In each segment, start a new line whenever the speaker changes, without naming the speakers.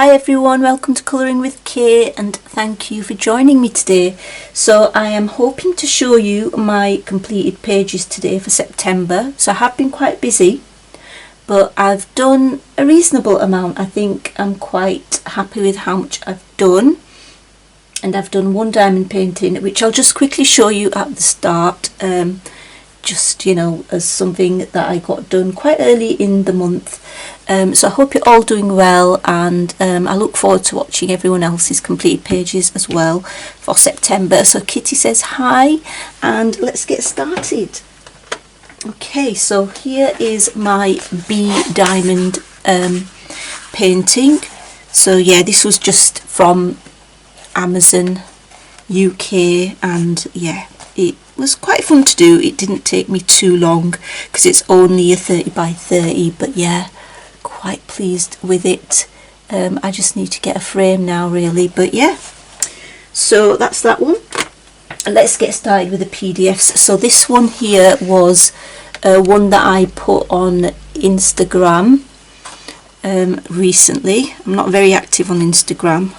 Hi everyone, welcome to Colouring with Kay and thank you for joining me today. So I am hoping to show you my completed pages today for September. So I have been quite busy, but I've done a reasonable amount. I think I'm quite happy with how much I've done. And I've done one diamond painting, which I'll just quickly show you at the start. Just, you know, as something that I got done quite early in the month. So I hope you're all doing well, and I look forward to watching everyone else's completed pages as well for September. So Kitty says hi, and let's get started. Okay, so here is my bee diamond painting. So yeah, this was just from Amazon UK, and yeah, it was quite fun to do. It didn't take me too long because it's only a 30 by 30, but yeah, quite pleased with it. I just need to get a frame now really, but yeah, so that's that one. Let's get started with the PDFs. So this one here was one that I put on Instagram recently. I'm not very active on Instagram,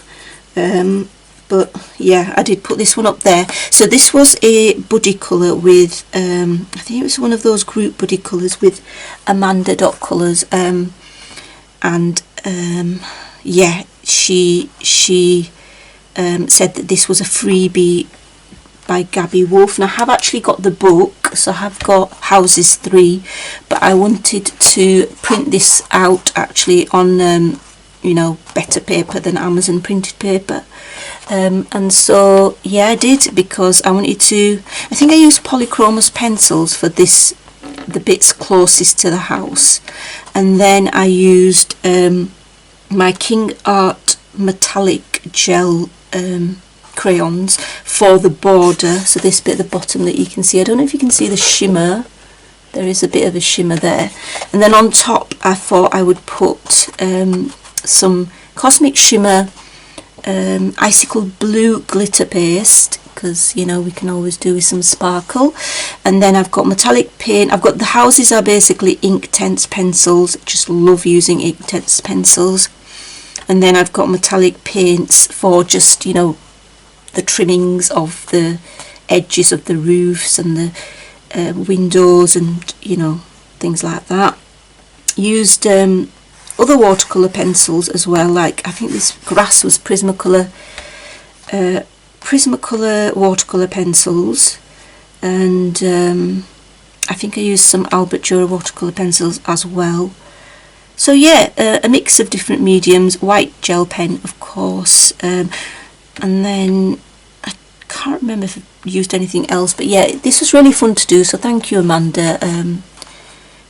but yeah, I did put this one up there. So this was a buddy colour with, I think it was one of those group buddy colours with Amanda.colours, and yeah, she said that this was a freebie by Gabby Wolf, and I have actually got the book, so I have got Houses 3, but I wanted to print this out actually on you know, better paper than Amazon printed paper. And so yeah, I did, because I wanted to, I think I used polychromos pencils for this, the bits closest to the house, and then I used my King Art metallic gel crayons for the border. So this bit at the bottom that you can see, I don't know if you can see the shimmer, there is a bit of a shimmer there, and then on top I thought I would put some Cosmic Shimmer icicle blue glitter paste, because you know we can always do with some sparkle. And then I've got metallic paint. I've got, the houses are basically Inktense pencils, just love using Inktense pencils. And then I've got metallic paints for just, you know, the trimmings of the edges of the roofs and the windows and, you know, things like that. Used other watercolour pencils as well, like I think this grass was Prismacolor watercolour pencils, and I think I used some Albert Dürer watercolour pencils as well. So yeah, a mix of different mediums, white gel pen of course, and then I can't remember if I used anything else, but yeah, this was really fun to do, so thank you Amanda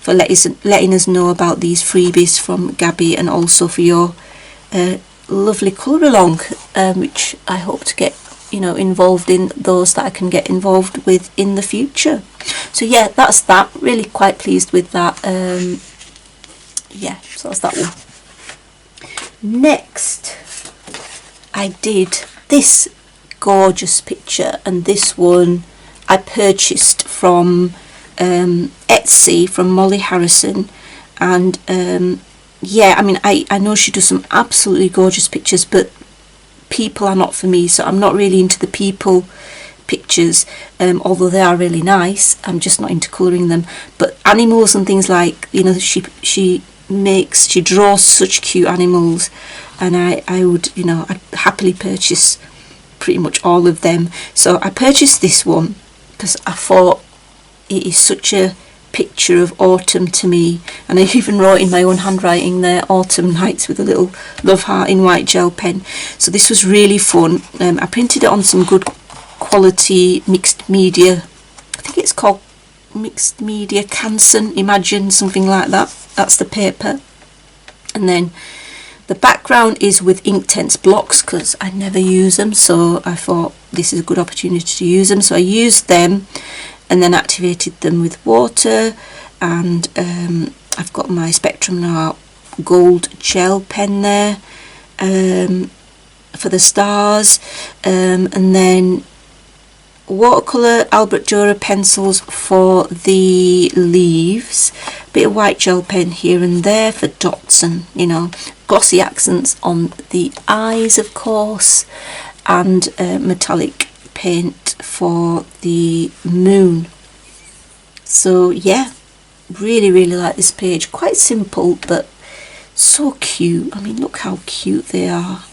for letting us know about these freebies from Gabby, and also for your lovely colour along, which I hope to get, you know, involved in those that I can get involved with in the future. So yeah, that's that. Really quite pleased with that. Yeah, so that's that one. Next, I did this gorgeous picture, and this one I purchased from Etsy from Molly Harrison, and yeah, I mean I know she does some absolutely gorgeous pictures, but people are not for me, so I'm not really into the people pictures, although they are really nice. I'm just not into colouring them. But animals and things, like, you know, she draws such cute animals, and I would, you know, I'd happily purchase pretty much all of them. So I purchased this one because I thought it is such a picture of autumn to me, and I even wrote in my own handwriting there, autumn nights, with a little love heart in white gel pen. So this was really fun. I printed it on some good quality mixed media, I think it's called mixed media Canson Imagine, something like that. That's the paper. And then the background is with Inktense blocks, because I never use them, so I thought this is a good opportunity to use them. So I used them and then activated them with water, and I've got my Spectrum Art gold gel pen there for the stars, and then watercolour Albert Dürer pencils for the leaves, bit of white gel pen here and there for dots and, you know, glossy accents on the eyes, of course, and metallic paint for the moon. So yeah, really like this page. Quite simple but so cute. I mean, look how cute they are.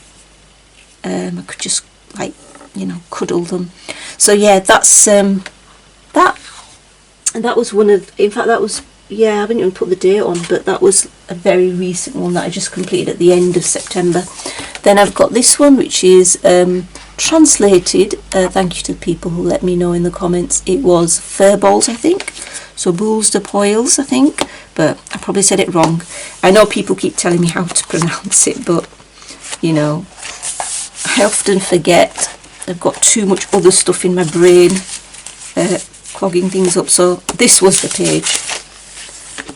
I could just, like, you know, cuddle them. So yeah, that's that was one of, in fact that was, yeah, I haven't even put the date on, but that was a very recent one that I just completed at the end of September. Then I've got this one, which is translated, thank you to the people who let me know in the comments, it was furballs, I think, so boules de poils, I think, but I probably said it wrong. I know people keep telling me how to pronounce it, but, you know, I often forget. I've got too much other stuff in my brain clogging things up. So this was the page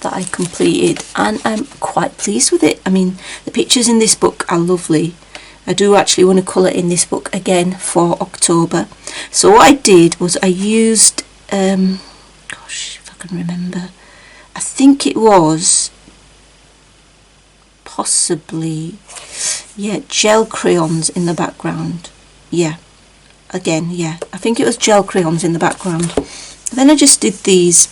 that I completed, and I'm quite pleased with it. I mean, the pictures in this book are lovely. I do actually want to colour in this book again for October. So what I did was I used, gosh, if I can remember, I think it was possibly, yeah, gel crayons in the background. Yeah, again, yeah, I think it was gel crayons in the background. Then I just did these,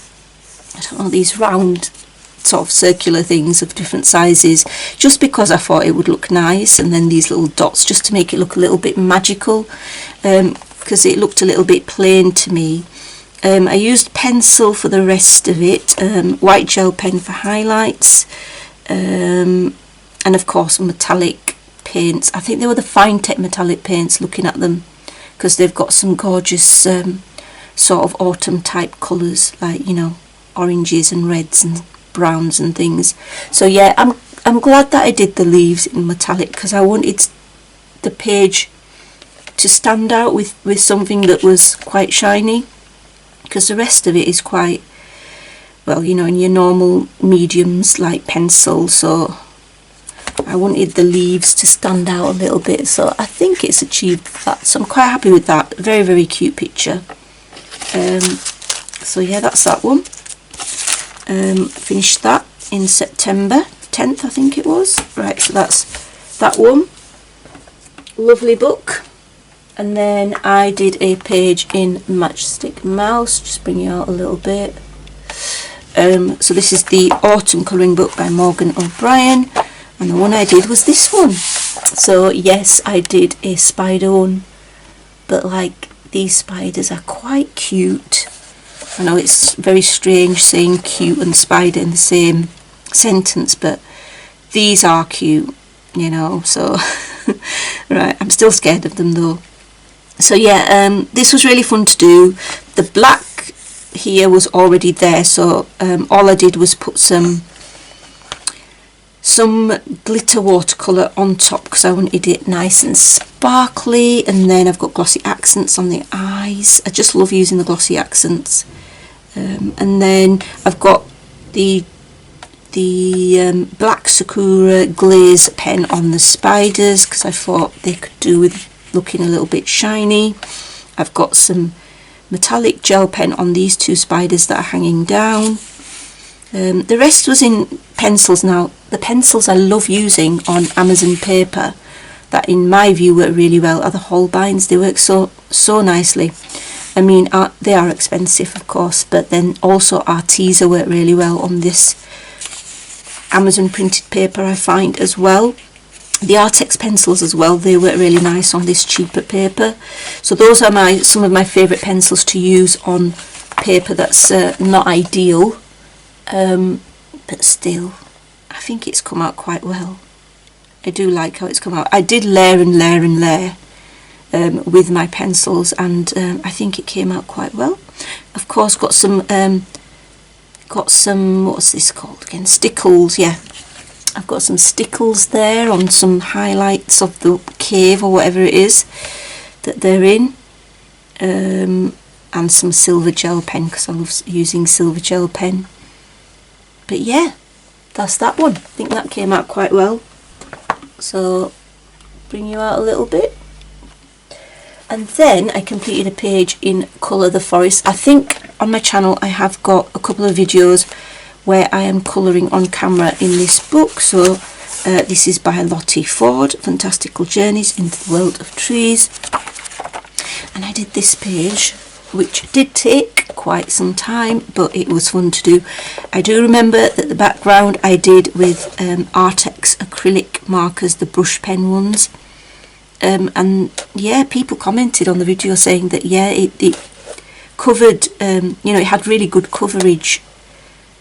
I don't know, these round sort of circular things of different sizes, just because I thought it would look nice, and then these little dots just to make it look a little bit magical, because it looked a little bit plain to me. I used pencil for the rest of it, white gel pen for highlights, and of course metallic paints. I think they were the Fine-Tech metallic paints, looking at them, because they've got some gorgeous sort of autumn type colours, like, you know, oranges and reds and browns and things. So yeah, I'm glad that I did the leaves in metallic, because I wanted the page to stand out with something that was quite shiny, because the rest of it is quite, well, you know, in your normal mediums like pencil. So I wanted the leaves to stand out a little bit, so I think it's achieved that, so I'm quite happy with that. Very cute picture. So yeah, that's that one. Finished that in September 10th, I think it was. Right, so that's that one. Lovely book. And then I did a page in Matchstick Mouse, just bring you out a little bit. So this is the Autumn Colouring Book by Morgan O'Brien, and the one I did was this one. So yes, I did a spider one, but like, these spiders are quite cute. I know it's very strange saying cute and spider in the same sentence, but these are cute, you know, so right, I'm still scared of them though. So yeah, this was really fun to do. The black here was already there, so all I did was put some glitter watercolour on top, because I wanted it nice and sparkly, and then I've got glossy accents on the eyes. I just love using the glossy accents. And then I've got the black Sakura glaze pen on the spiders, because I thought they could do with looking a little bit shiny. I've got some metallic gel pen on these two spiders that are hanging down. The rest was in pencils. Now, the pencils I love using on Amazon paper, that in my view work really well, are the Holbeins. They work so nicely. I mean, they are expensive, of course, but then also Arteza work really well on this Amazon printed paper, I find, as well. The Artex pencils as well, they work really nice on this cheaper paper. So those are some of my favourite pencils to use on paper that's not ideal, but still, I think it's come out quite well. I do like how it's come out. I did layer and layer and layer with my pencils, and I think it came out quite well. Of course, got some what's this called again? Stickles, yeah. I've got some stickles there on some highlights of the cave or whatever it is that they're in, and some silver gel pen, because I love using silver gel pen. But yeah, that's that one. I think that came out quite well. So bring you out a little bit. And then I completed a page in Colour the Forest. I think on my channel I have got a couple of videos where I am colouring on camera in this book. So this is by Lottie Ford, Fantastical Journeys into the World of Trees. And I did this page, which did take quite some time, but it was fun to do. I do remember that the background I did with Artex acrylic markers, the brush pen ones. And yeah, people commented on the video saying that yeah, it covered, you know, it had really good coverage.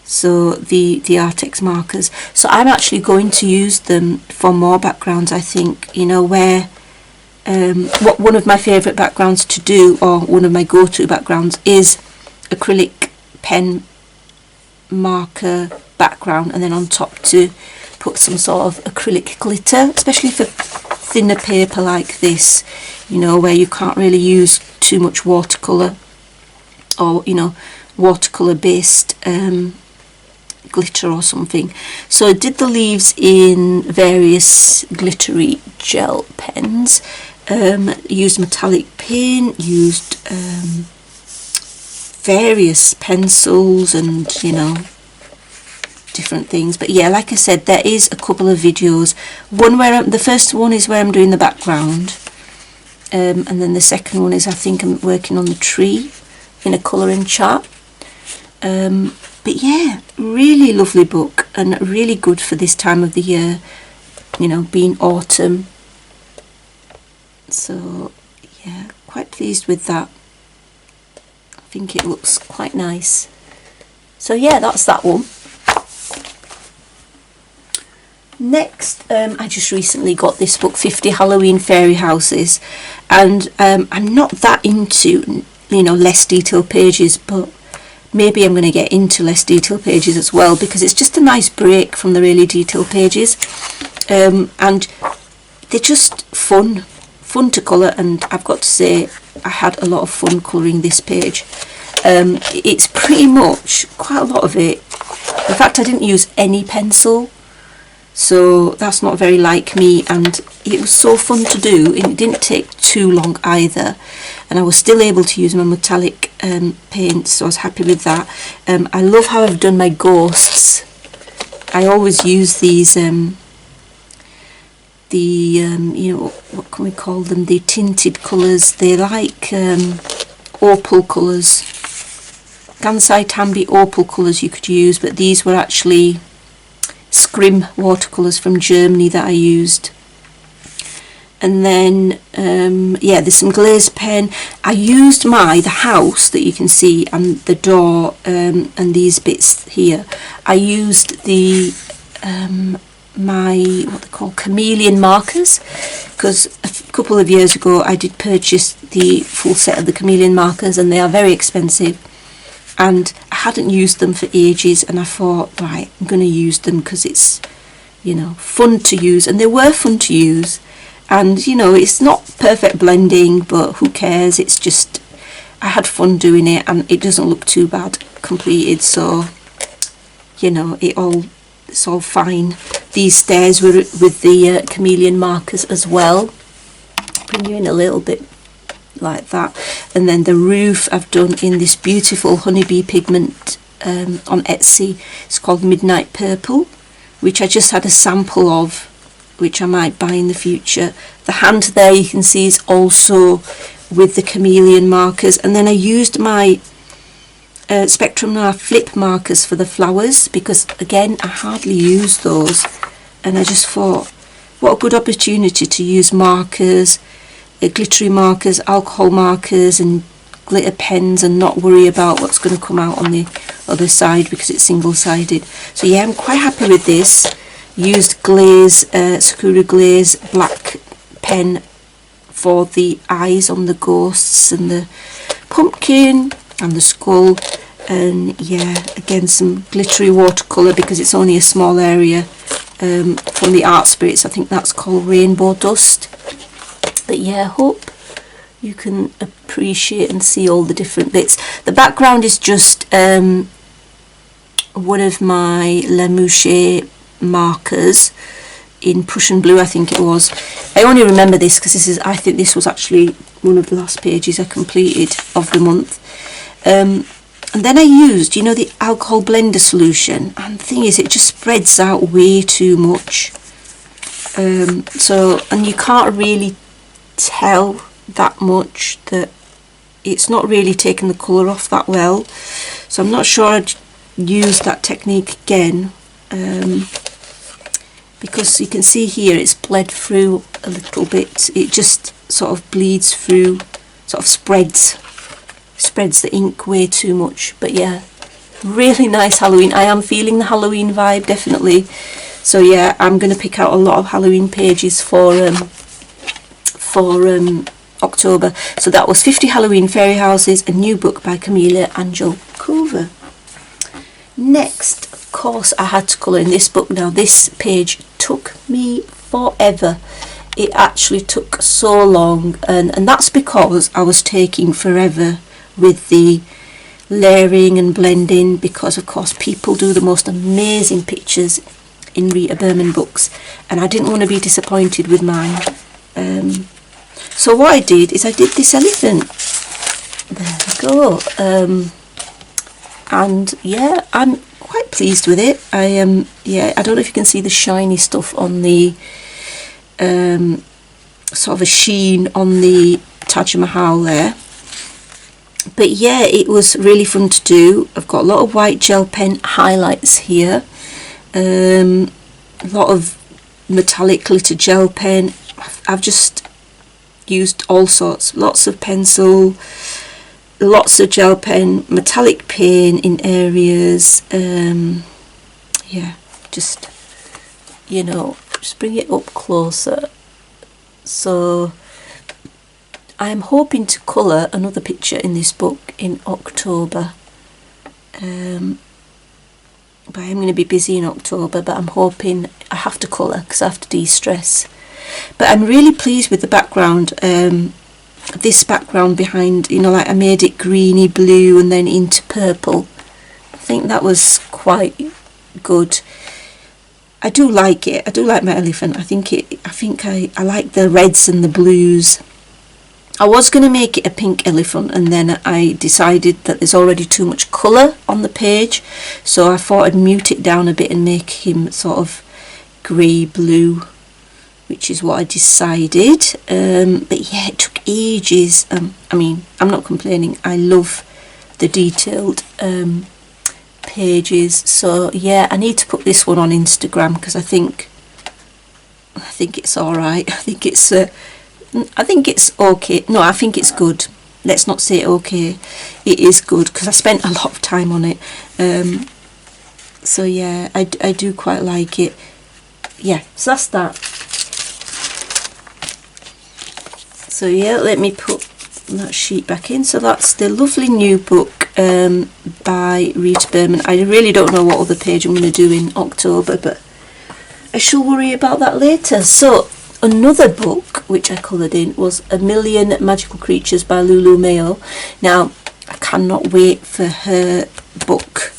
So the Artex markers. So I'm actually going to use them for more backgrounds. I think, you know, where one of my favourite backgrounds to do, or one of my go-to backgrounds, is acrylic pen marker background, and then on top to put some sort of acrylic glitter, especially for thinner paper like this, you know, where you can't really use too much watercolour, or, you know, watercolour based glitter or something. So I did the leaves in various glittery gel pens, used metallic paint, used various pencils and, you know, different things. But yeah, like I said, there is a couple of videos. One where the first one is where I'm doing the background, and then the second one is, I think, I'm working on the tree in a colouring chart. But yeah, really lovely book, and really good for this time of the year, you know, being autumn. So yeah, quite pleased with that. I think it looks quite nice. So yeah, that's that one. Next, I just recently got this book, 50 Halloween Fairy Houses, and I'm not that into, you know, less detailed pages, but maybe I'm going to get into less detailed pages as well, because it's just a nice break from the really detailed pages, and they're just fun to colour, and I've got to say I had a lot of fun colouring this page. It's pretty much, quite a lot of it, in fact I didn't use any pencil, so that's not very like me, and it was so fun to do, and it didn't take too long either, and I was still able to use my metallic paint, so I was happy with that. I love how I've done my ghosts. I always use these you know, what can we call them, the tinted colours. They're like opal colours, Gansai Tambi opal colours you could use, but these were actually Scrim watercolours from Germany that I used. And then yeah, there's some glaze pen. I used the house that you can see, and the door, and these bits here, I used the what they call chameleon markers, because a couple of years ago I did purchase the full set of the chameleon markers, and they are very expensive, and I hadn't used them for ages, and I thought, right, I'm going to use them because it's, you know, fun to use, and they were fun to use. And, you know, it's not perfect blending, but who cares? It's just, I had fun doing it, and it doesn't look too bad completed, so, you know, it's all fine. These stairs were with the chameleon markers as well. Bring you in a little bit like that. And then the roof I've done in this beautiful honeybee pigment on Etsy. It's called Midnight Purple, which I just had a sample of, which I might buy in the future. The hand there you can see is also with the chameleon markers, and then I used my Spectrum Noir flip markers for the flowers, because again I hardly use those, and I just thought, what a good opportunity to use markers, glittery markers, alcohol markers and glitter pens, and not worry about what's going to come out on the other side because it's single-sided. So yeah, I'm quite happy with this. Used glaze, Sakura glaze black pen for the eyes on the ghosts and the pumpkin and the skull, and yeah, again some glittery watercolour because it's only a small area, from the Art Spirits. I think that's called Rainbow Dust. But yeah, hope you can appreciate and see all the different bits. The background is just one of my La Mouche markers, in Prussian blue, I think it was. I only remember this because I think this was actually one of the last pages I completed of the month. And then I used, you know, the alcohol blender solution, and the thing is, it just spreads out way too much. And you can't really tell that much that it's not really taking the colour off that well. So I'm not sure I'd use that technique again, because you can see here it's bled through a little bit. It just sort of bleeds through, sort of spreads the ink way too much. But yeah, really nice Halloween. I am feeling the Halloween vibe, definitely. So yeah, I'm going to pick out a lot of Halloween pages for October. So that was 50 Halloween Fairy Houses, a new book by Camila Angelkova. Next, of course, I had to colour in this book. Now this page took me forever. It actually took so long, and that's because I was taking forever with the layering and blending, because of course people do the most amazing pictures in Rita Berman books, and I didn't want to be disappointed with mine. So what I did is I did this elephant. There we go. And yeah, I'm quite pleased with it. Yeah, I don't know if you can see the shiny stuff on the sort of a sheen on the Taj Mahal there. But yeah, it was really fun to do. I've got a lot of white gel pen highlights here. A lot of metallic glitter gel pen. I've just used all sorts, lots of pencil, lots of gel pen, metallic paint in areas. Yeah, just, you know, just bring it up closer. So I'm hoping to colour another picture in this book in October. But I'm going to be busy in October, but I'm hoping I have to colour because I have to de-stress. But I'm really pleased with the background. This background behind, you know, like I made it greeny blue and then into purple. I think that was quite good. I do like it. I do like my elephant. I think I like the reds and the blues. I was going to make it a pink elephant, and then I decided that there's already too much colour on the page, so I thought I'd mute it down a bit and make him sort of grey blue, which is what I decided. But yeah, it took ages. I mean, I'm not complaining. I love the detailed pages. So yeah, I need to put this one on Instagram because I think it's all right. I think it's okay. No, I think it's good. Let's not say okay. It is good because I spent a lot of time on it. So yeah, I do quite like it. Yeah, so that's that. So yeah, let me put that sheet back in. So that's the lovely new book by Rita Berman. I really don't know what other page I'm going to do in October, but I shall worry about that later. So another book which I coloured in was A Million Magical Creatures by Lulu Mayo. Now, I cannot wait for her book.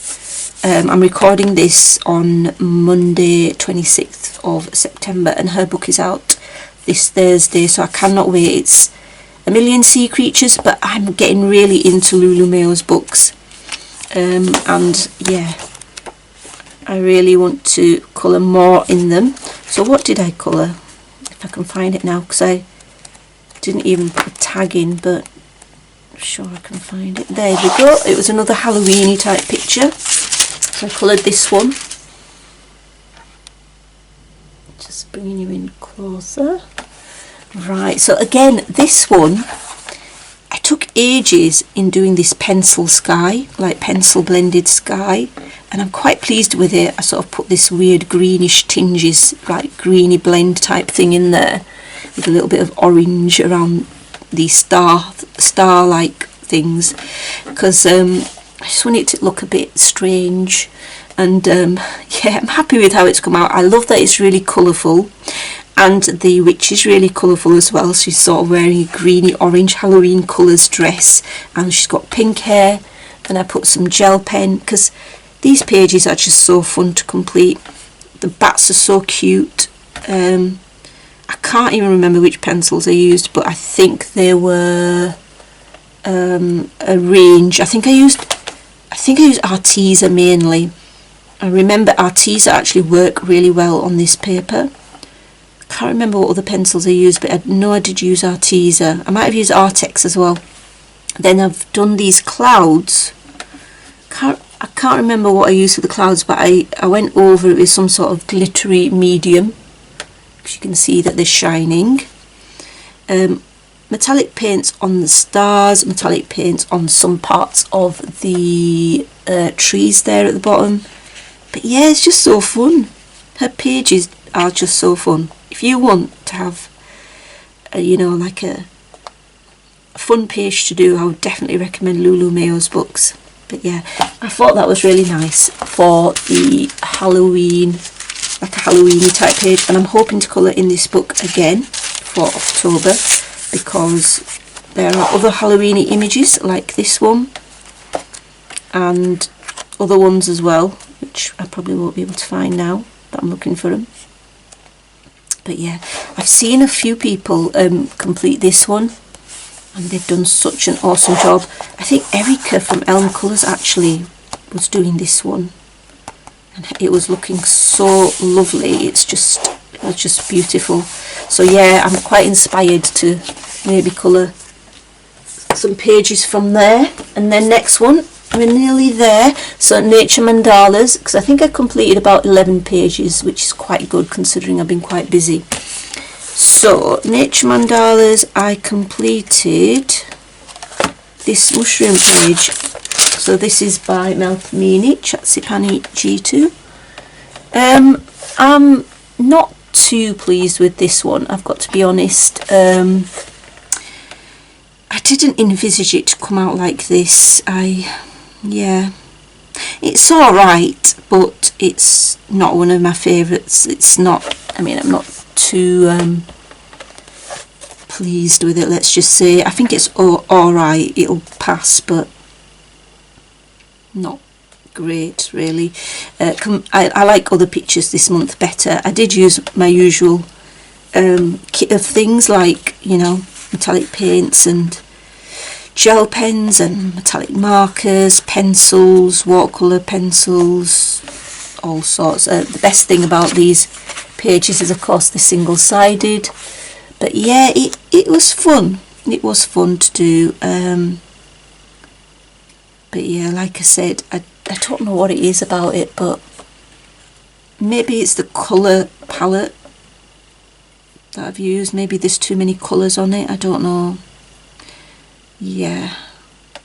I'm recording this on Monday 26th of September, and her book is out this Thursday, so I cannot wait. It's A Million Sea Creatures, but I'm getting really into Lulu Mayo's books. And yeah, I really want to colour more in them. So what did I colour? If I can find it now, because I didn't even put a tag in, but I'm sure I can find it. There we go. It was another Halloween-y type picture. So I coloured this one. Just bringing you in closer. Right, so again, this one, I took ages in doing this pencil sky, like pencil blended sky, and I'm quite pleased with it. I sort of put this weird greenish tinges, like greeny blend type thing in there, with a little bit of orange around these star-like things, because I just want it to look a bit strange. And yeah, I'm happy with how it's come out. I love that it's really colourful, and the witch is really colourful as well. She's sort of wearing a greeny orange Halloween colours dress, and she's got pink hair. And I put some gel pen because these pages are just so fun to complete. The bats are so cute. I can't even remember which pencils I used, but I think they were a range. I think I used Arteza mainly. I remember Arteza actually work really well on this paper. I can't remember what other pencils I used, but I know I did use Arteza. I might have used Artex as well. Then I've done these clouds. I can't remember what I used for the clouds, but I went over it with some sort of glittery medium, because you can see that they're shining. Metallic paints on the stars, metallic paints on some parts of the trees there at the bottom. But yeah, it's just so fun. Her pages are just so fun. If you want to have you know, like a fun page to do, I would definitely recommend Lulu Mayo's books. But yeah, I thought that was really nice for the Halloween, like a Halloween-y type page. And I'm hoping to colour in this book again for October, because there are other Halloween-y images like this one and other ones as well, which I probably won't be able to find now that I'm looking for them. But yeah, I've seen a few people complete this one, and they've done such an awesome job. I think Erica from Elm Colours actually was doing this one, and it was looking so lovely. It was just beautiful. So yeah, I'm quite inspired to maybe colour some pages from there. And then next one, we're nearly there. So Nature Mandalas, because I think I completed about 11 pages, which is quite good considering I've been quite busy. So Nature Mandalas, I completed this mushroom page. So this is by Melpomene Chatsipani G2. I'm not too pleased with this one, I've got to be honest. I didn't envisage it to come out like this. Yeah, it's alright, but it's not one of my favourites. It's not, I mean, I'm not too pleased with it, let's just say. I think it's alright, it'll pass, but not great really. I like other pictures this month better. I did use my usual kit of things like, you know, metallic paints and gel pens and metallic markers, pencils, watercolour pencils, all sorts. The best thing about these pages is of course they're single-sided, but yeah, it was fun. It was fun to do. But yeah, like I said, I don't know what it is about it, but maybe it's the colour palette that I've used. Maybe there's too many colours on it, I don't know. Yeah,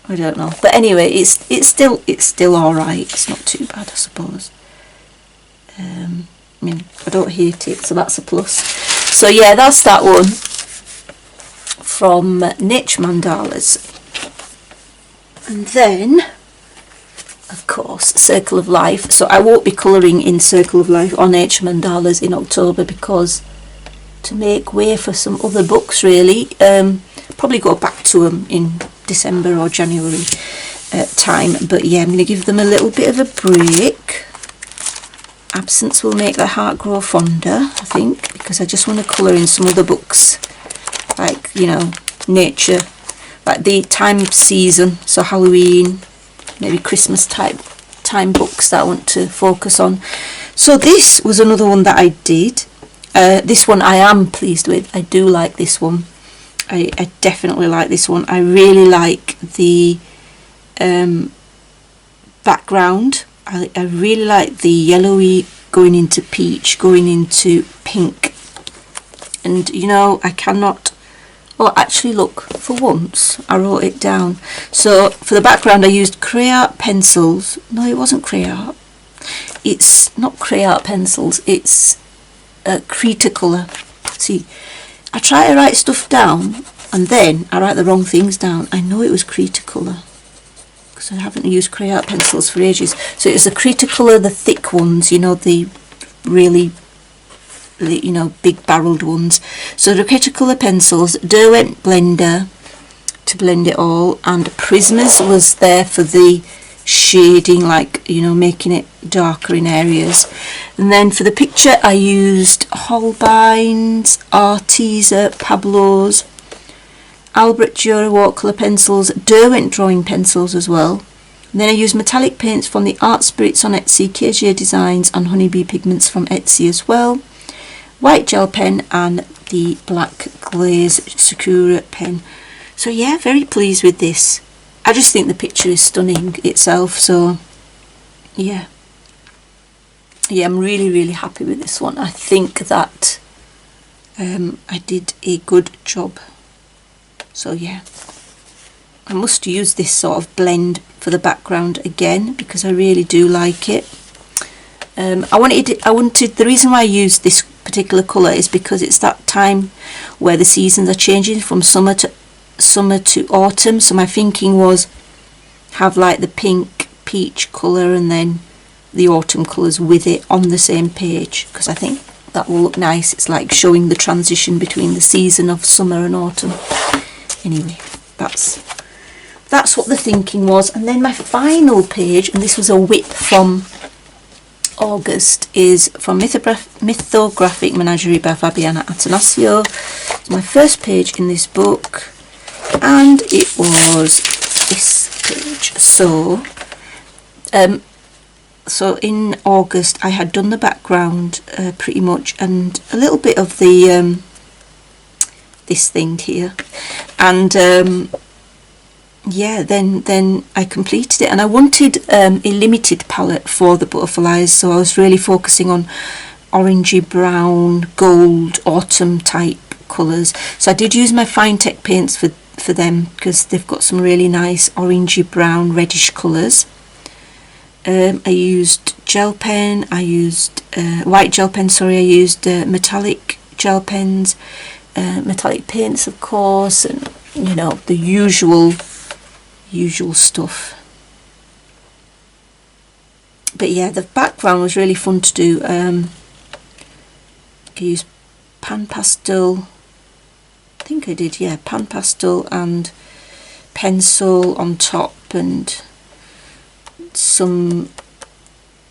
I don't know. But anyway, it's still alright. It's not too bad, I suppose. I mean, I don't hate it, so that's a plus. So yeah, that's that one from Nature Mandalas. And then, of course, Circle of Life. So I won't be colouring in Circle of Life or Nature Mandalas in October, because to make way for some other books really. Probably go back to them in December or January time, but yeah, I'm going to give them a little bit of a break. Absence will make the heart grow fonder, I think, because I just want to colour in some other books, like, you know, nature, like the time season, so Halloween, maybe Christmas time books that I want to focus on. So this was another one that I did. This one I am pleased with. I do like this one. I definitely like this one. I really like the background. I really like the yellowy going into peach, going into pink. And you know, I cannot, oh actually look, for once I wrote it down. So for the background I used Crayart pencils. No, it wasn't Crayart. It's not Crayart pencils, it's Cretacolor. See, I try to write stuff down and then I write the wrong things down. I know it was Cretacolor because I haven't used Crayart pencils for ages. So it was the Cretacolor, the thick ones, you know, the really, you know, big barreled ones. So the Cretacolor pencils, Derwent blender to blend it all, and Prismas was there for the shading, like, you know, making it darker in areas. And then for the picture I used Holbein's, Arteza, Pablo's, Albert Dürer watercolour pencils, Derwent drawing pencils as well. And then I used metallic paints from the Art Spirits on Etsy, KJ Designs and Honeybee Pigments from Etsy as well. White gel pen and the black glaze Sakura pen. So yeah, very pleased with this. I just think the picture is stunning itself, so yeah. Yeah, I'm really happy with this one. I think that I did a good job. So yeah, I must use this sort of blend for the background again because I really do like it. I wanted the reason why I used this particular colour is because it's that time where the seasons are changing from summer to autumn. So my thinking was have like the pink peach colour and then the autumn colours with it on the same page, because I think that will look nice. It's like showing the transition between the season of summer and autumn. Anyway, that's what the thinking was. And then my final page, and this was a whip from August, is from Mythographic Menagerie by Fabiana Attanasio. It's my first page in this book, and it was this page. So in August I had done the background pretty much, and a little bit of the this thing here, and yeah, then I completed it, and I wanted a limited palette for the butterflies, so I was really focusing on orangey brown, gold, autumn type colours. So I did use my Finetech paints for them because they've got some really nice orangey brown reddish colours. I used gel pen, I used white gel pen, sorry, I used metallic gel pens, metallic paints of course, and you know, the usual stuff. But yeah, the background was really fun to do. I used pan pastel, I think I did, yeah, pan pastel and pencil on top, and some,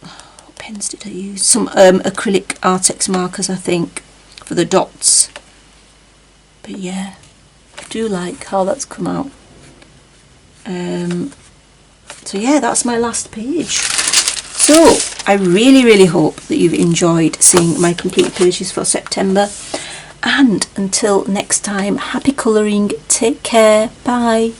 what pens did I use? Some acrylic Artex markers, I think, for the dots. But yeah, I do like how that's come out. So yeah, that's my last page. So I really hope that you've enjoyed seeing my complete pages for September, and until next time, happy colouring, take care, bye.